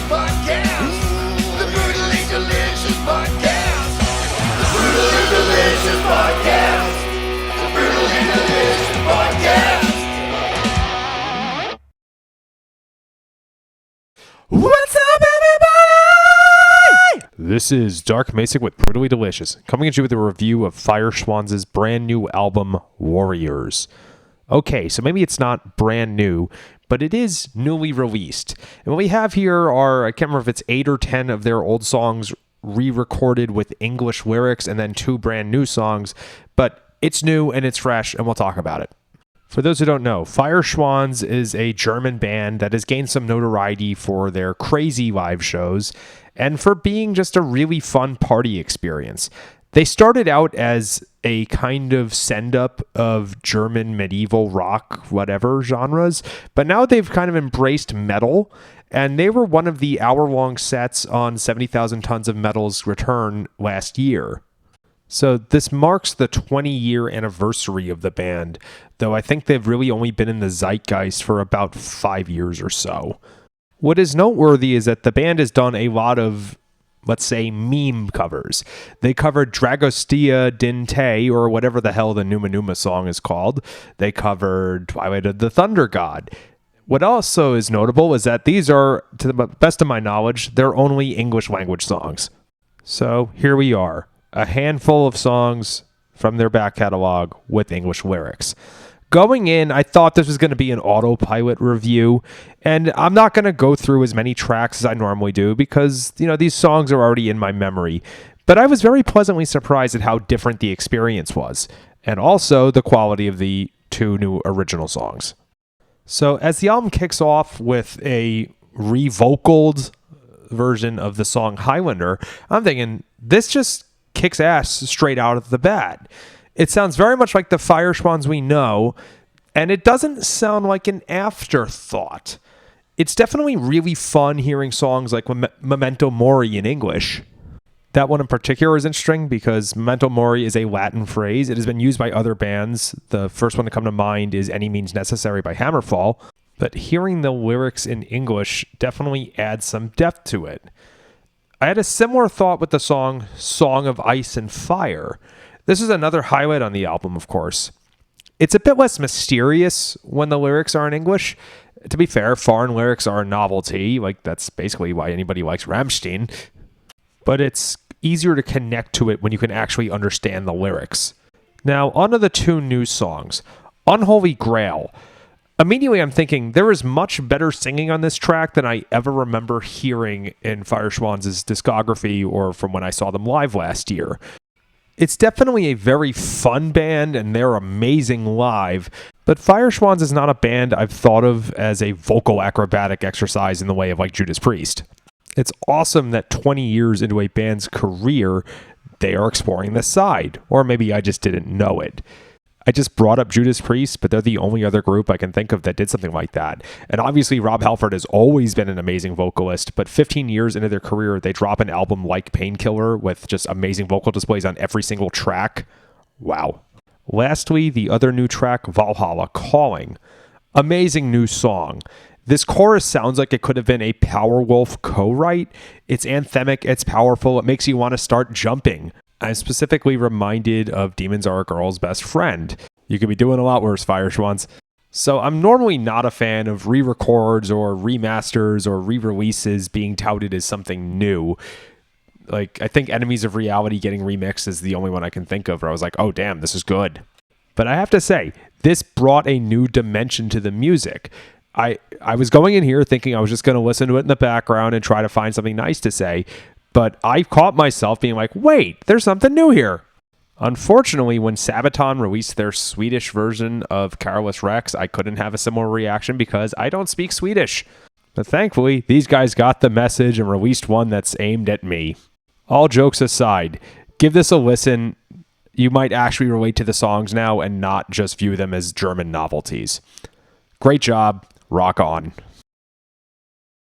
Podcast. The Brutally Delicious Podcast. The Brutally Delicious Podcast. The Brutally Delicious Podcast. What's up, everybody? This is Dark Macek with Brutally Delicious, coming at you with a review of Feuerschwanz's brand new album, Warriors. Okay, so maybe it's not brand new, but it is newly released. And what we have here are, I can't remember if it's 8 or 10 of their old songs re-recorded with English lyrics and then 2 brand new songs, but it's new and it's fresh and we'll talk about it. For those who don't know, Feuerschwanz is a German band that has gained some notoriety for their crazy live shows and for being just a really fun party experience. They started out as a kind of send-up of German medieval rock, whatever genres, but now they've kind of embraced metal, and they were one of the hour-long sets on 70,000 Tons of Metal's return last year. So this marks the 20-year anniversary of the band, though I think they've really only been in the zeitgeist for about 5 years or so. What is noteworthy is that the band has done a lot of, let's say, meme covers. They covered Dragonslayer ENG, or whatever the hell the Numa Numa song is called. They covered Twilight of the Thunder God. What also is notable is that these are, to the best of my knowledge, they're only English language songs. So here we are, a handful of songs from their back catalog with English lyrics. Going in, I thought this was going to be an autopilot review, and I'm not going to go through as many tracks as I normally do because, these songs are already in my memory. But I was very pleasantly surprised at how different the experience was, and also the quality of the 2 new original songs. So as the album kicks off with a re-vocaled version of the song Highlander, I'm thinking, this just kicks ass straight out of the bat. It sounds very much like the Feuerschwanz we know, and it doesn't sound like an afterthought. It's definitely really fun hearing songs like Memento Mori in English. That one in particular is interesting because Memento Mori is a Latin phrase. It has been used by other bands. The first one to come to mind is Any Means Necessary by Hammerfall, but hearing the lyrics in English definitely adds some depth to it. I had a similar thought with the song of Ice and Fire. This is another highlight on the album, of course. It's a bit less mysterious when the lyrics are in English. To be fair, foreign lyrics are a novelty. That's basically why anybody likes Rammstein. But it's easier to connect to it when you can actually understand the lyrics. Now, on to the 2 new songs. Unholy Grail. Immediately I'm thinking, there is much better singing on this track than I ever remember hearing in Feuerschwanz's discography or from when I saw them live last year. It's definitely a very fun band, and they're amazing live, but Feuerschwanz is not a band I've thought of as a vocal acrobatic exercise in the way of Judas Priest. It's awesome that 20 years into a band's career, they are exploring this side, or maybe I just didn't know it. I just brought up Judas Priest, but they're the only other group I can think of that did something like that. And obviously, Rob Halford has always been an amazing vocalist, but 15 years into their career, they drop an album like Painkiller with just amazing vocal displays on every single track. Wow. Lastly, the other new track, Valhalla Calling. Amazing new song. This chorus sounds like it could have been a Powerwolf co-write. It's anthemic, it's powerful, it makes you want to start jumping. I'm specifically reminded of Demons Are a Girl's Best Friend. You could be doing a lot worse, Feuerschwanz. So I'm normally not a fan of re-records or remasters or re-releases being touted as something new. I think Enemies of Reality getting remixed is the only one I can think of where I was like, oh damn, this is good. But I have to say, this brought a new dimension to the music. I was going in here thinking I was just going to listen to it in the background and try to find something nice to say, but I caught myself being like, wait, there's something new here. Unfortunately, when Sabaton released their Swedish version of Careless Rex, I couldn't have a similar reaction because I don't speak Swedish. But thankfully, these guys got the message and released one that's aimed at me. All jokes aside, give this a listen. You might actually relate to the songs now and not just view them as German novelties. Great job. Rock on.